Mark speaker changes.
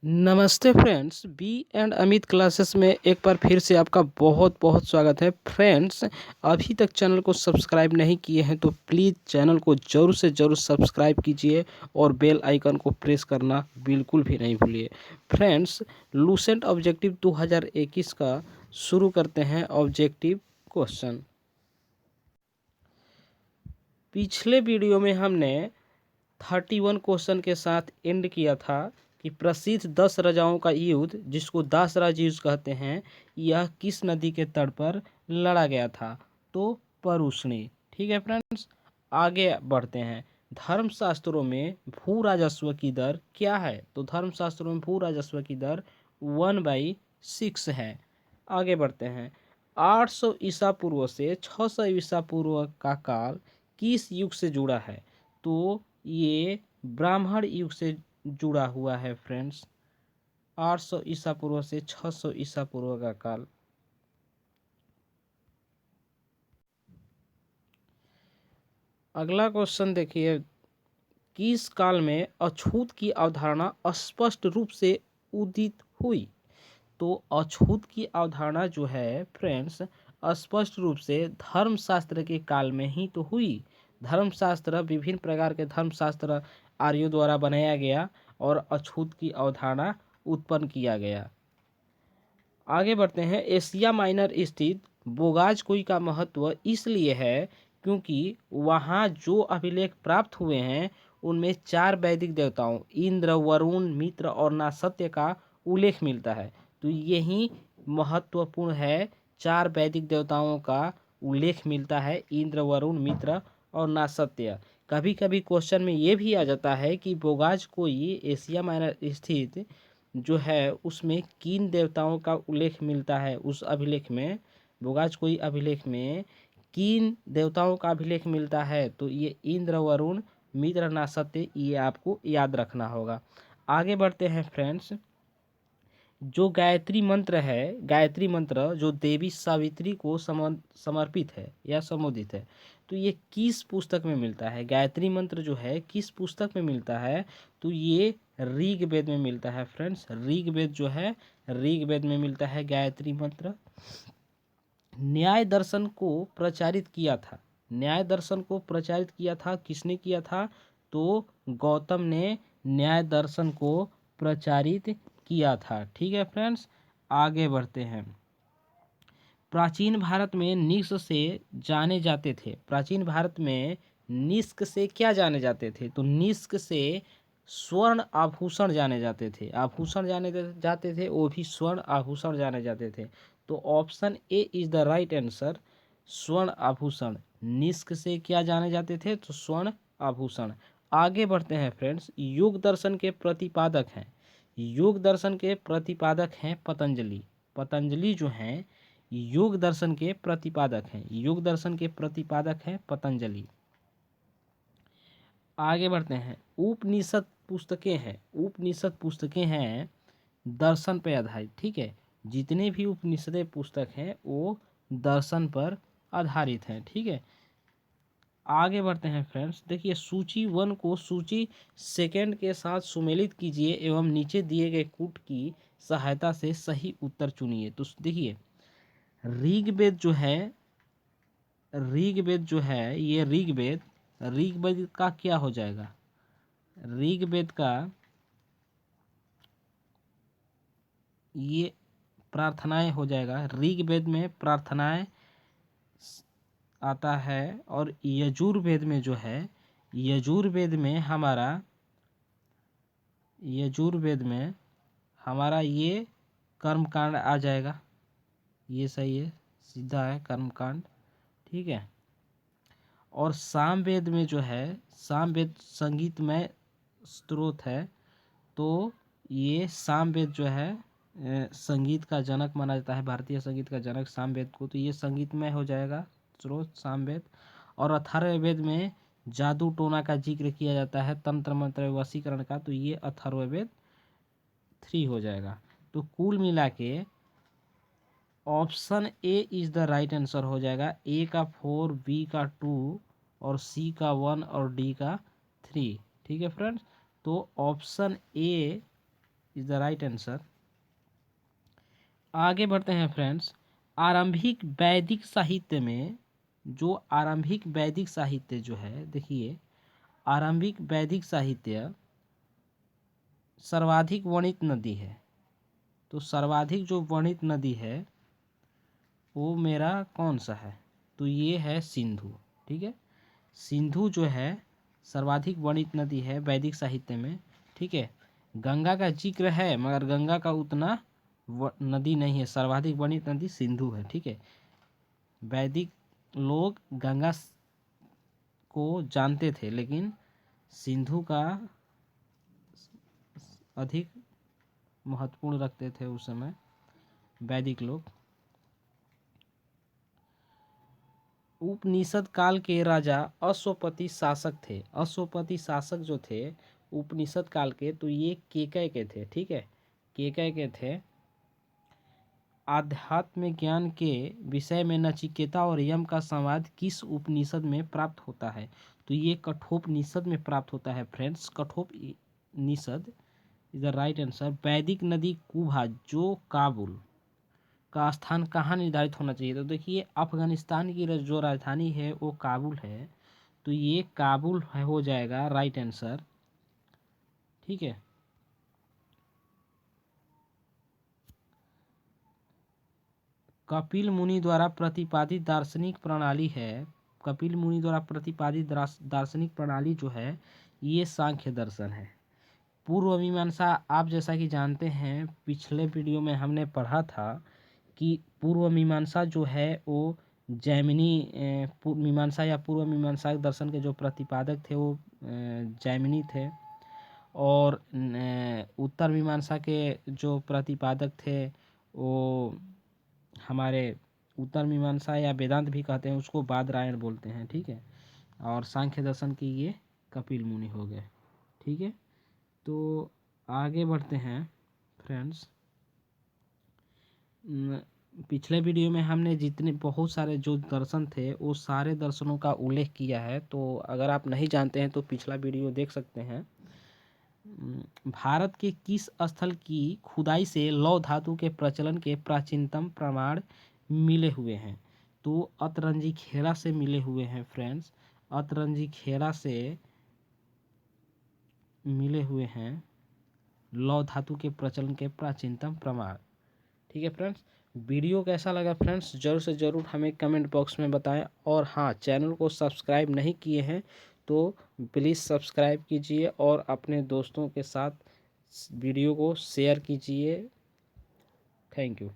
Speaker 1: नमस्ते friends, B and Amit classes में एक बार फिर से आपका बहुत बहुत स्वागत है। फ्रेंड्स, अभी तक चैनल को सब्सक्राइब नहीं किए हैं तो प्लीज़ चैनल को ज़रूर से ज़रूर सब्सक्राइब कीजिए और बेल आइकन को प्रेस करना बिल्कुल भी नहीं भूलिए। फ्रेंड्स, लूसेंट ऑब्जेक्टिव 2021 का शुरू करते हैं। ऑब्जेक्टिव क्वेश्चन, पिछले वीडियो में हमने 31 क्वेश्चन के साथ एंड किया था कि प्रसिद्ध 10 राजाओं का युद्ध, जिसको दासराज युद्ध कहते हैं, यह किस नदी के तट पर लड़ा गया था? तो परुष्णी। ठीक है फ्रेंड्स, आगे बढ़ते हैं। धर्मशास्त्रों में भू राजस्व की दर क्या है? तो धर्मशास्त्रों में भू राजस्व की दर 1/6 है। आगे बढ़ते हैं। 800 ईसा पूर्व से 600 ईसा पूर्व का काल किस युग से जुड़ा है? तो ये ब्राह्मण युग से जुड़ा हुआ है फ्रेंड्स। 800 ईसा पूर्व से 600 ईसा पूर्व का काल। अगला क्वेश्चन देखिए, किस काल में अछूत की अवधारणा स्पष्ट रूप से उदित हुई? तो अछूत की अवधारणा जो है फ्रेंड्स, स्पष्ट रूप से धर्मशास्त्र के काल में ही तो हुई। धर्मशास्त्र, विभिन्न प्रकार के धर्मशास्त्र आर्यों द्वारा बनाया गया और अछूत की अवधारणा उत्पन्न किया गया। आगे बढ़ते हैं। एशिया माइनर स्थित बोगाजकोई का महत्व इसलिए है क्योंकि वहाँ जो अभिलेख प्राप्त हुए हैं उनमें 4 वैदिक देवताओं इंद्र, वरुण, मित्र और नासत्य का उल्लेख मिलता है। तो यही महत्वपूर्ण है, 4 वैदिक देवताओं का उल्लेख मिलता है, इंद्र, वरुण, मित्र और नासत्य। कभी कभी क्वेश्चन में ये भी आ जाता है कि बोगाजकोई एशिया माइनर स्थित जो है उसमें किन देवताओं का उल्लेख मिलता है? उस अभिलेख में, बोगाजकोई अभिलेख में किन देवताओं का अभिलेख मिलता है? तो ये इंद्र, वरुण, मित्र, नासत्य, ये आपको याद रखना होगा। आगे बढ़ते हैं फ्रेंड्स। जो गायत्री मंत्र है, गायत्री मंत्र जो देवी सावित्री को समर्पित है या संबोधित है, तो ये किस पुस्तक में मिलता है? गायत्री मंत्र जो है किस पुस्तक में मिलता है? तो ये ऋग्वेद में मिलता है फ्रेंड्स। ऋग्वेद जो है, ऋग्वेद में मिलता है गायत्री मंत्र। न्याय दर्शन को प्रचारित किया था, न्याय दर्शन को प्रचारित किया था, किसने किया था? तो गौतम ने न्याय दर्शन को प्रचारित किया था। ठीक है फ्रेंड्स, आगे बढ़ते हैं। प्राचीन भारत में निष्क से जाने जाते थे, प्राचीन भारत में निष्क से क्या जाने जाते थे? तो निष्क से स्वर्ण आभूषण जाने जाते थे, आभूषण जाते थे, वो भी स्वर्ण आभूषण जाने जाते थे। तो option A is the right answer, स्वर्ण आभूषण। निष्क से क्या जाने जाते थे? तो स्वर्ण आभूषण। आगे बढ़ते हैं फ्रेंड्स। योग दर्शन के प्रतिपादक हैं, योग दर्शन के प्रतिपादक हैं पतंजलि। पतंजलि जो हैं योग दर्शन के प्रतिपादक हैं, योग दर्शन के प्रतिपादक हैं पतंजलि। आगे बढ़ते हैं। उपनिषद पुस्तकें हैं, उपनिषद पुस्तकें हैं दर्शन पर आधारित। ठीक है, जितने भी उपनिषद पुस्तक हैं वो दर्शन पर आधारित हैं। ठीक है, आगे बढ़ते हैं फ्रेंड्स। देखिए, सूची 1 को सूची 2 के साथ सुमेलित कीजिए एवं नीचे दिए गए कूट की सहायता से सही उत्तर चुनिए। तो देखिए, ऋग्वेद जो है, ऋग्वेद जो है ये ऋग्वेद, ऋग्वेद का क्या हो जाएगा? ऋग्वेद का ये प्रार्थनाएं हो जाएगा। ऋग्वेद में प्रार्थनाएं आता है। और यजुर्वेद में जो है, यजुर्वेद में हमारा, यजुर्वेद में हमारा ये कर्मकांड आ जाएगा। ये सही है, सीधा है कर्मकांड। ठीक है, और सामवेद में जो है, सामवेद संगीतमय स्रोत है। तो ये सामवेद जो है संगीत का जनक माना जाता है, भारतीय संगीत का जनक सामवेद को। तो ये संगीतमय हो जाएगा स्रोत सामवेद। और अथर्ववेद में जादू टोना का जिक्र किया जाता है, तंत्र मंत्र वशीकरण का। तो ये अथर्ववेद 3 हो जाएगा। तो कुल मिला के option A is the right answer हो जाएगा। ए का 4, बी का 2 और सी का 1 और डी का 3। ठीक है फ्रेंड्स, तो option A is the right answer. आगे बढ़ते हैं फ्रेंड्स। आरंभिक वैदिक साहित्य में जो आरंभिक वैदिक साहित्य जो है, देखिए आरंभिक वैदिक साहित्य सर्वाधिक वर्णित नदी है। तो सर्वाधिक जो वर्णित नदी है वो मेरा कौन सा है? तो ये है सिंधु। ठीक है, सिंधु जो है सर्वाधिक वर्णित नदी है वैदिक साहित्य में। ठीक है, गंगा का जिक्र है मगर गंगा का उतना नदी नहीं है। सर्वाधिक वर्णित नदी सिंधु है। ठीक है, वैदिक लोग गंगा को जानते थे लेकिन सिंधु का अधिक महत्वपूर्ण रखते थे उस समय वैदिक लोग। उपनिषद काल के राजा अश्वपति शासक थे। अश्वपति शासक जो थे उपनिषद काल के, तो ये केकय के थे। ठीक है, केकय के थे। आध्यात्म ज्ञान के विषय में नचिकेता और यम का संवाद किस उपनिषद में प्राप्त होता है? तो ये कठोपनिषद में प्राप्त होता है friends. Kathopanishad is the right answer. वैदिक नदी कुभा जो काबुल का स्थान कहाँ निर्धारित होना चाहिए? तो देखिए अफगानिस्तान की जो राजधानी है वो काबुल है, तो ये काबुल हो जाएगा राइट आंसर। ठीक है, कपिल मुनि द्वारा प्रतिपादित दार्शनिक प्रणाली है। कपिल मुनि द्वारा प्रतिपादित दार्शनिक प्रणाली जो है ये सांख्य दर्शन है। पूर्व मीमांसा, आप जैसा कि जानते हैं पिछले वीडियो में हमने पढ़ा था कि पूर्व मीमांसा जो है वो जैमिनी मीमांसा या पूर्व मीमांसा दर्शन के जो प्रतिपादक थे वो जैमिनी थे, और उत्तर मीमांसा के जो प्रतिपादक थे वो हमारे उत्तर मीमांसा या वेदांत भी कहते हैं उसको बादरायण बोलते हैं। ठीक है, और सांख्य दर्शन की ये कपिल मुनि हो गए। ठीक है, तो आगे बढ़ते हैं फ्रेंड्स। पिछले वीडियो में हमने जितने बहुत सारे जो दर्शन थे वो सारे दर्शनों का उल्लेख किया है, तो अगर आप नहीं जानते हैं तो पिछला वीडियो देख सकते हैं। भारत के किस स्थल की खुदाई से लौह धातु के प्रचलन के प्राचीनतम प्रमाण मिले हुए हैं? तो अतरंजी खेड़ा से मिले हुए हैं फ्रेंड्स। अतरंजी खेड़ा से मिले हुए हैं लौह धातु के प्रचलन के प्राचीनतम प्रमाण। ठीक है फ्रेंड्स, वीडियो कैसा लगा फ्रेंड्स ज़रूर से ज़रूर हमें कमेंट बॉक्स में बताएं। और हाँ, चैनल को सब्सक्राइब नहीं किए हैं तो प्लीज़ सब्सक्राइब कीजिए और अपने दोस्तों के साथ वीडियो को शेयर कीजिए। Thank you.